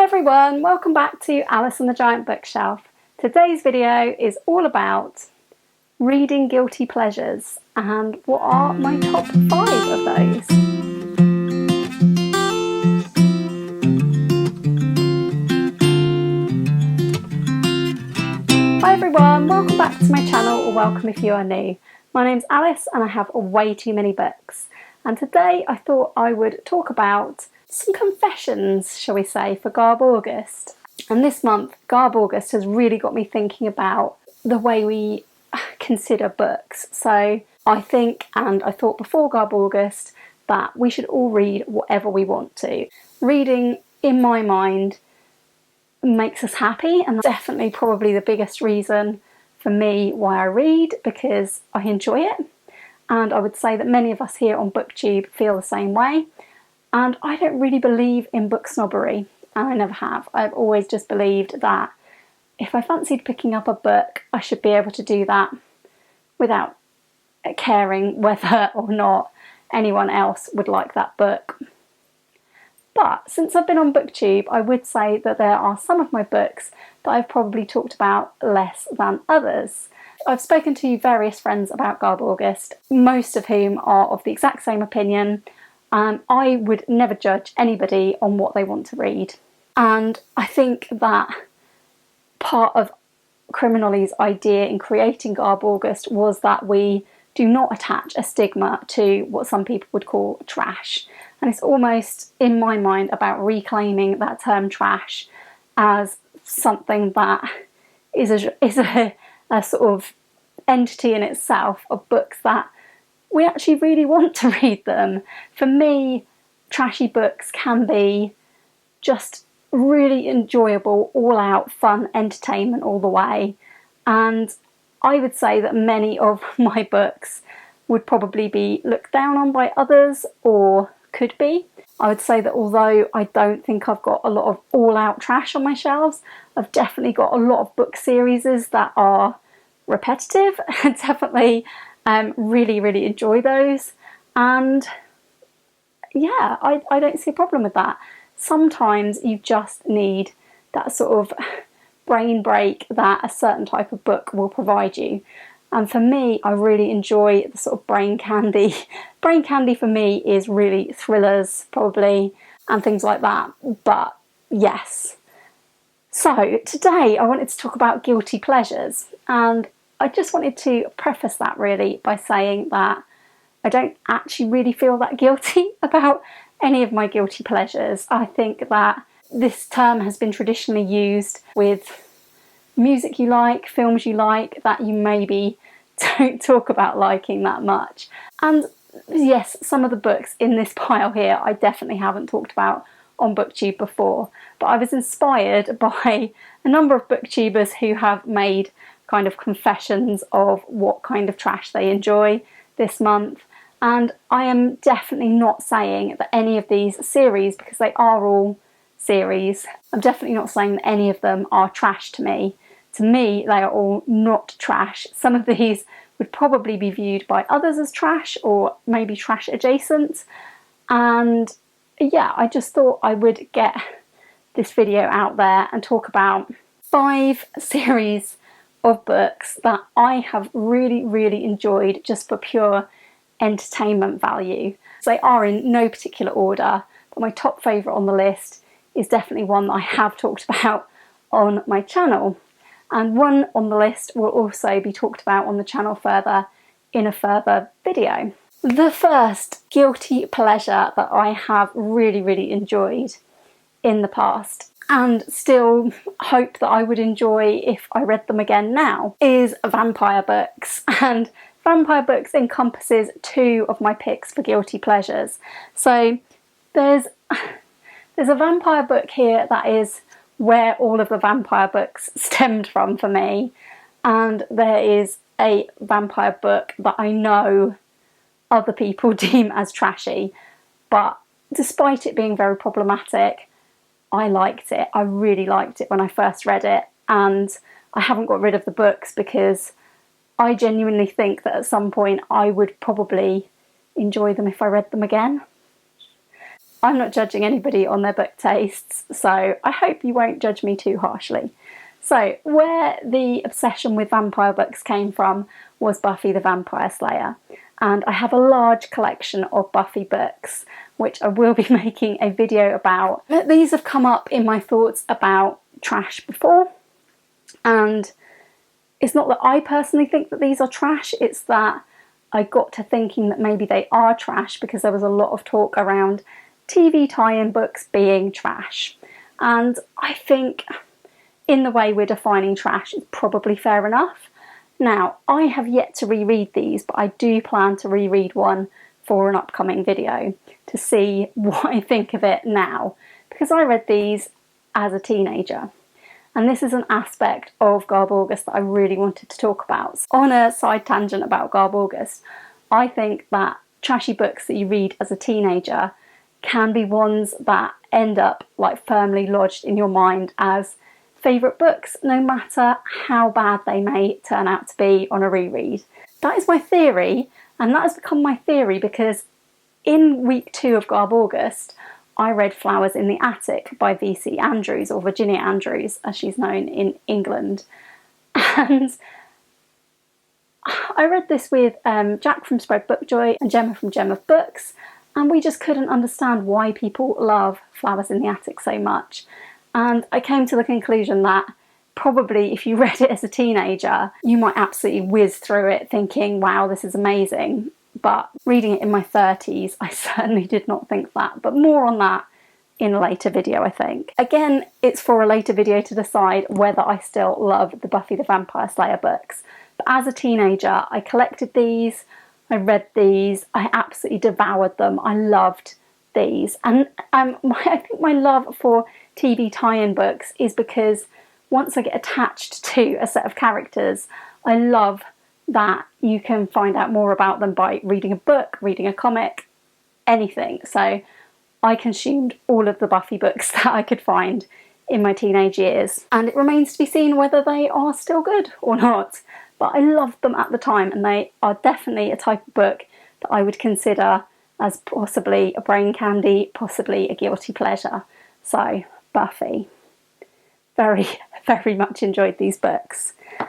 everyone, welcome back to Alice and the Giant Bookshelf. Today's video is all about reading guilty pleasures and what are my top 5 of those. Hi everyone, welcome back to my channel, or welcome if you are new. My name's Alice and I have way too many books, and today I thought I would talk about some confessions, shall we say, for GarbAugust. And this month, GarbAugust has really got me thinking about the way we consider books. So I think, and I thought before GarbAugust, that we should all read whatever we want to. Reading, in my mind, makes us happy, and that's definitely probably the biggest reason for me why I read, because I enjoy it. And I would say that many of us here on BookTube feel the same way. And I don't really believe in book snobbery, and I never have. I've always just believed that if I fancied picking up a book, I should be able to do that without caring whether or not anyone else would like that book. But since I've been on BookTube, I would say that there are some of my books that I've probably talked about less than others. I've spoken to various friends about GarbAugust, most of whom are of the exact same opinion. I would never judge anybody on what they want to read. And I think that part of Criminally's idea in creating GarbAugust was that we do not attach a stigma to what some people would call trash. And it's almost, in my mind, about reclaiming that term trash as something that is a sort of entity in itself of books that we actually really want to read them. For me, trashy books can be just really enjoyable, all-out fun entertainment all the way. And I would say that many of my books would probably be looked down on by others, or could be. I would say that although I don't think I've got a lot of all-out trash on my shelves, I've definitely got a lot of book series that are repetitive. Definitely really enjoy those, and yeah, I don't see a problem with that. Sometimes you just need that sort of brain break that a certain type of book will provide you, and for me, I really enjoy the sort of brain candy. Brain candy for me is really thrillers, probably, and things like that. But yes, so today I wanted to talk about guilty pleasures, and I just wanted to preface that really by saying that I don't actually really feel that guilty about any of my guilty pleasures. I think that this term has been traditionally used with music you like, films you like, that you maybe don't talk about liking that much. And yes, some of the books in this pile here I definitely haven't talked about on BookTube before, but I was inspired by a number of BookTubers who have made kind of confessions of what kind of trash they enjoy this month. And I am definitely not saying that any of these series, because they are all series, I'm definitely not saying that any of them are trash to me. To me, they are all not trash. Some of these would probably be viewed by others as trash, or maybe trash adjacent. And yeah, I just thought I would get this video out there and talk about 5 series of books that I have really enjoyed just for pure entertainment value. So they are in no particular order, but my top favourite on the list is definitely one that I have talked about on my channel. And one on the list will also be talked about on the channel further in a further video. The first guilty pleasure that I have really enjoyed in the past, and still hope that I would enjoy if I read them again now, is vampire books. And vampire books encompasses 2 of my picks for guilty pleasures. So there's a vampire book here that is where all of the vampire books stemmed from for me, and there is a vampire book that I know other people deem as trashy, but despite it being very problematic, I liked it. I really liked it when I first read it, and I haven't got rid of the books because I genuinely think that at some point I would probably enjoy them if I read them again. I'm not judging anybody on their book tastes, so I hope you won't judge me too harshly. So, where the obsession with vampire books came from was Buffy the Vampire Slayer. And I have a large collection of Buffy books, which I will be making a video about. These have come up in my thoughts about trash before, and it's not that I personally think that these are trash, it's that I got to thinking that maybe they are trash because there was a lot of talk around TV tie-in books being trash. And I think in the way we're defining trash, it's probably fair enough. Now, I have yet to reread these, but I do plan to reread one for an upcoming video to see what I think of it now, because I read these as a teenager. And this is an aspect of GarbAugust that I really wanted to talk about. On a side tangent about GarbAugust, I think that trashy books that you read as a teenager can be ones that end up like firmly lodged in your mind as favourite books, no matter how bad they may turn out to be on a reread. That is my theory, and that has become my theory because in week 2 of GarbAugust, I read Flowers in the Attic by VC Andrews, or Virginia Andrews, as she's known in England. And I read this with Jack from Spread Bookjoy and Gemma from Gemma Books, and we just couldn't understand why people love Flowers in the Attic so much. And I came to the conclusion that probably if you read it as a teenager, you might absolutely whiz through it thinking, wow, this is amazing. But reading it in my 30s, I certainly did not think that. But more on that in a later video, I think. Again, it's for a later video to decide whether I still love the Buffy the Vampire Slayer books. But as a teenager, I collected these, I read these, I absolutely devoured them. I loved these. And I think my love for TV tie-in books is because once I get attached to a set of characters, I love that you can find out more about them by reading a book, reading a comic, anything. So I consumed all of the Buffy books that I could find in my teenage years, and it remains to be seen whether they are still good or not. But I loved them at the time, and they are definitely a type of book that I would consider as possibly a brain candy, possibly a guilty pleasure. So Buffy. Very, very much enjoyed these books. The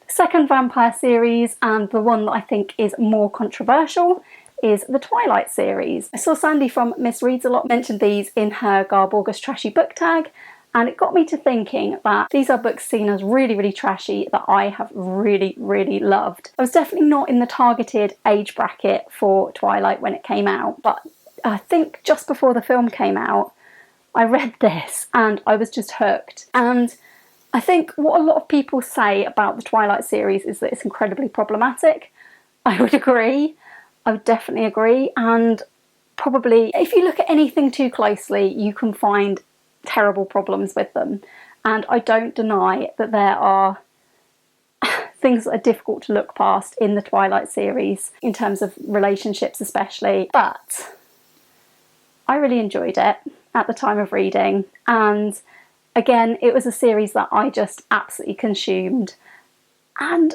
second vampire series, and the one that I think is more controversial, is the Twilight series. I saw Sandy from Miss Reads a Lot mention these in her GarbAugust Trashy book tag, and it got me to thinking that these are books seen as really, really trashy that I have really, really loved. I was definitely not in the targeted age bracket for Twilight when it came out, but I think just before the film came out, I read this and I was just hooked. And I think what a lot of people say about the Twilight series is that it's incredibly problematic. I would agree. I would definitely agree. And probably if you look at anything too closely, you can find terrible problems with them. And I don't deny that there are things that are difficult to look past in the Twilight series, in terms of relationships especially. But I really enjoyed it at the time of reading, and again, it was a series that I just absolutely consumed, and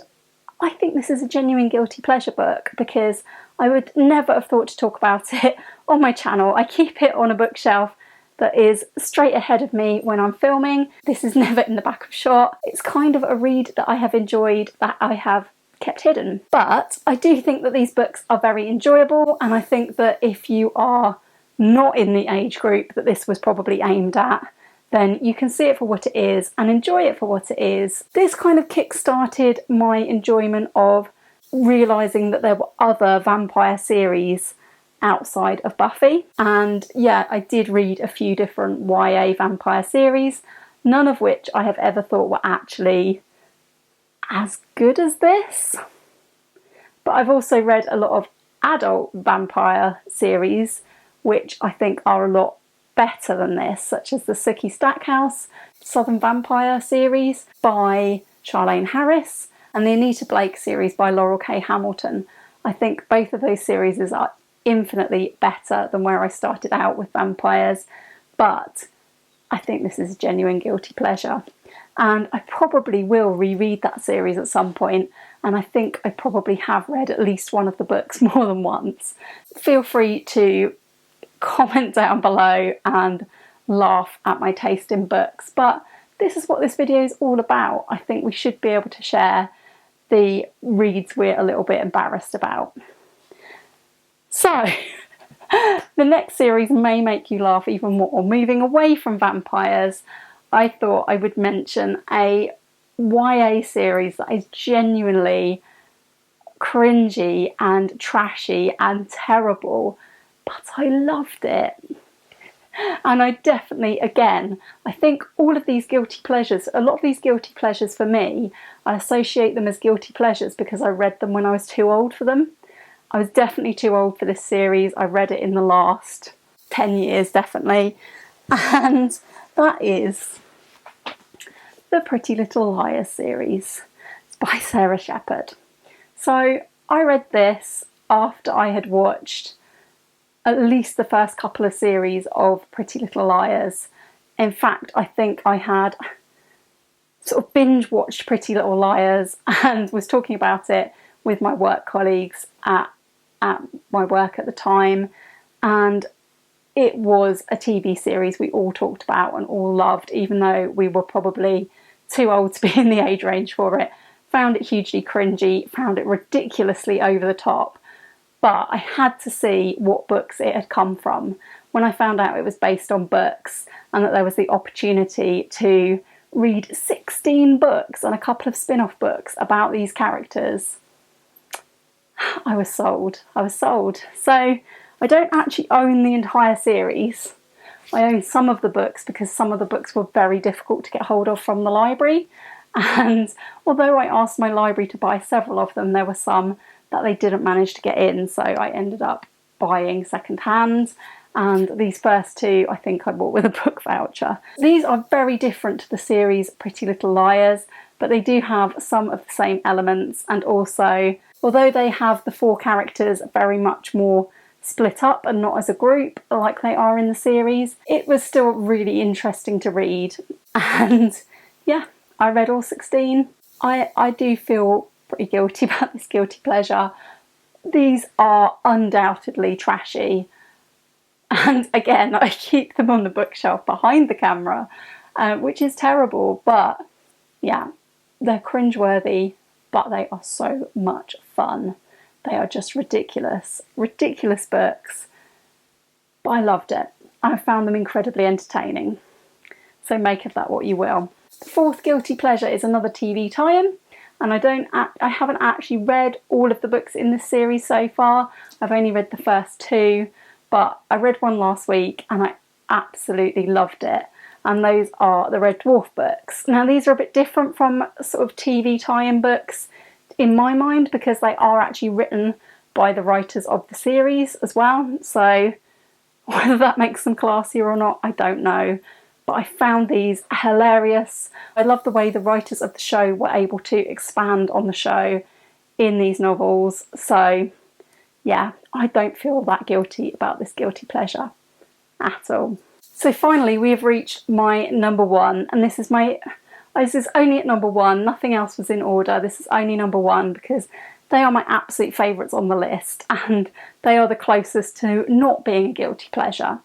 I think this is a genuine guilty pleasure book because I would never have thought to talk about it on my channel. I keep it on a bookshelf that is straight ahead of me when I'm filming. This is never in the back of shot. It's kind of a read that I have enjoyed that I have kept hidden. But I do think that these books are very enjoyable, and I think that if you are not in the age group that this was probably aimed at, then you can see it for what it is and enjoy it for what it is. This kind of kick-started my enjoyment of realising that there were other vampire series outside of Buffy. And yeah, I did read a few different YA vampire series, none of which I have ever thought were actually as good as this. But I've also read a lot of adult vampire series which I think are a lot better than this, such as the Sookie Stackhouse Southern Vampire series by Charlaine Harris and the Anita Blake series by Laurel K. Hamilton. I think both of those series are infinitely better than where I started out with vampires, but I think this is a genuine guilty pleasure. And I probably will reread that series at some point, and I think I probably have read at least one of the books more than once. Feel free to comment down below and laugh at my taste in books. But this is what this video is all about. I think we should be able to share the reads we're a little bit embarrassed about. So, the next series may make you laugh even more. Moving away from vampires, I thought I would mention a YA series that is genuinely cringy and trashy and terrible, but I loved it. And I definitely, again, I think all of these guilty pleasures, a lot of these guilty pleasures for me, I associate them as guilty pleasures because I read them when I was too old for them. I was definitely too old for this series. I read it in the last 10 years, definitely. And that is the Pretty Little Liars series. It's by Sarah Shepherd. So I read this after I had watched at least the first couple of series of Pretty Little Liars. In fact, I think I had sort of binge watched Pretty Little Liars and was talking about it with my work colleagues at my work at the time. And it was a TV series we all talked about and all loved, even though we were probably too old to be in the age range for it. Found it hugely cringy, found it ridiculously over the top. But I had to see what books it had come from. When I found out it was based on books and that there was the opportunity to read 16 books and a couple of spin-off books about these characters, I was sold. I was sold. So I don't actually own the entire series. I own some of the books because some of the books were very difficult to get hold of from the library. And although I asked my library to buy several of them, there were some that they didn't manage to get in, so I ended up buying second hand, and these first two I think I bought with a book voucher. These are very different to the series Pretty Little Liars, but they do have some of the same elements, and also, although they have the four characters very much more split up and not as a group like they are in the series, it was still really interesting to read. And yeah, I read all 16. I do feel pretty guilty about this guilty pleasure. These are undoubtedly trashy, and again I keep them on the bookshelf behind the camera, which is terrible, but yeah, they're cringeworthy, but they are so much fun. They are just ridiculous books, but I loved it. I found them incredibly entertaining, so make of that what you will. The fourth guilty pleasure is another TV tie-in. And I haven't actually read all of the books in this series so far. I've only read the first two, but I read one last week and I absolutely loved it. And those are the Red Dwarf books. Now these are a bit different from sort of TV tie-in books in my mind because they are actually written by the writers of the series as well. So whether that makes them classier or not, I don't know. But I found these hilarious. I love the way the writers of the show were able to expand on the show in these novels. So yeah, I don't feel that guilty about this guilty pleasure at all. So finally we have reached my number one, and this is only at number one, nothing else was in order. This is only number one because they are my absolute favourites on the list and they are the closest to not being a guilty pleasure.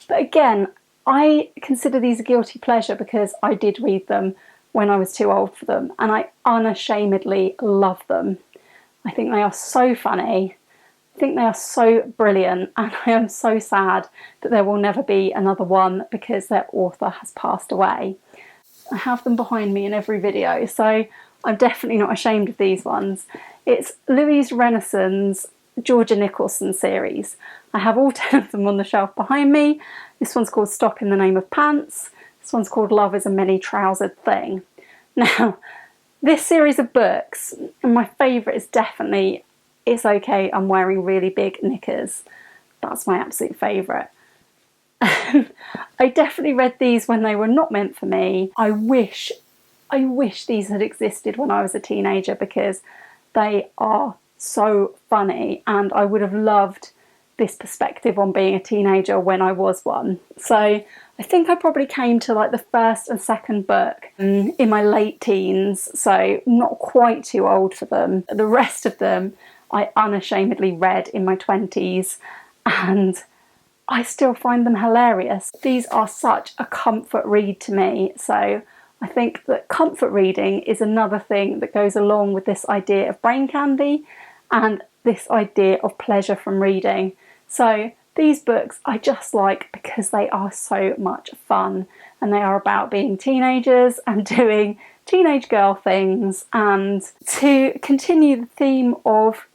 But again, I consider these a guilty pleasure because I did read them when I was too old for them, and I unashamedly love them. I think they are so funny. I think they are so brilliant, and I am so sad that there will never be another one because their author has passed away. I have them behind me in every video, so I'm definitely not ashamed of these ones. It's Louise Renason's Georgia Nicholson series. I have all 10 of them on the shelf behind me. This one's called Stop in the Name of Pants. This one's called Love is a Many-Trousered Thing. Now, this series of books, and my favourite is definitely It's Okay, I'm Wearing Really Big Knickers. That's my absolute favourite. I definitely read these when they were not meant for me. I wish these had existed when I was a teenager because they are so funny, and I would have loved this perspective on being a teenager when I was one. So I think I probably came to like the first and second book in my late teens, so not quite too old for them. The rest of them I unashamedly read in my 20s, and I still find them hilarious. These are such a comfort read to me, so I think that comfort reading is another thing that goes along with this idea of brain candy and this idea of pleasure from reading. So these books I just like because they are so much fun, and they are about being teenagers and doing teenage girl things. And to continue the theme of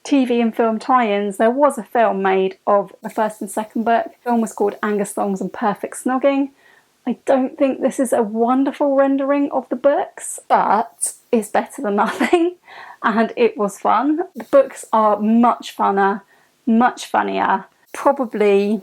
TV and film tie-ins, there was a film made of the first and second book. The film was called Angus Thongs and Perfect Snogging. I don't think this is a wonderful rendering of the books, but it's better than nothing, and it was fun. The books are much funner, much funnier. Probably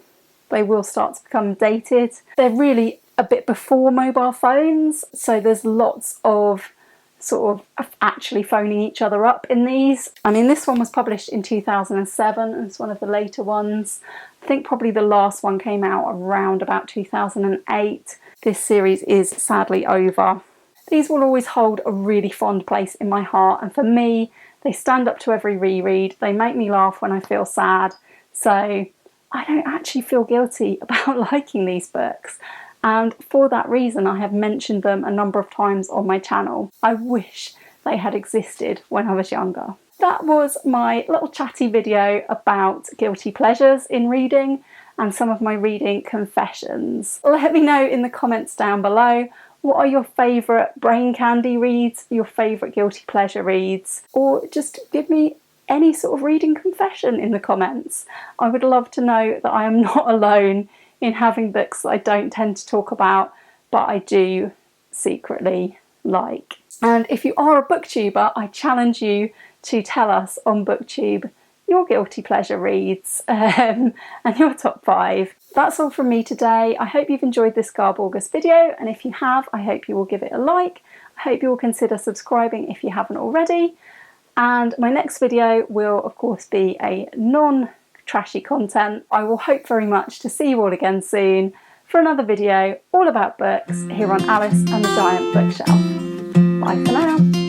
they will start to become dated. They're really a bit before mobile phones, so there's lots of sort of actually phoning each other up in these. I mean, this one was published in 2007 and it's one of the later ones. I think probably the last one came out around about 2008. This series is sadly over. These will always hold a really fond place in my heart, and for me, they stand up to every reread. They make me laugh when I feel sad, so I don't actually feel guilty about liking these books. And for that reason, I have mentioned them a number of times on my channel. I wish they had existed when I was younger. That was my little chatty video about guilty pleasures in reading and some of my reading confessions. Let me know in the comments down below, what are your favourite brain candy reads, your favourite guilty pleasure reads, or just give me any sort of reading confession in the comments. I would love to know that I am not alone in having books that I don't tend to talk about, but I do secretly like. And if you are a booktuber, I challenge you to tell us on BookTube your guilty pleasure reads and your top 5. That's all from me today. I hope you've enjoyed this GarbAugust video, and if you have, I hope you will give it a like. I hope you will consider subscribing if you haven't already. And my next video will of course be a non-trashy content. I will hope very much to see you all again soon for another video all about books here on Alice and the Giant Bookshelf. Bye for now.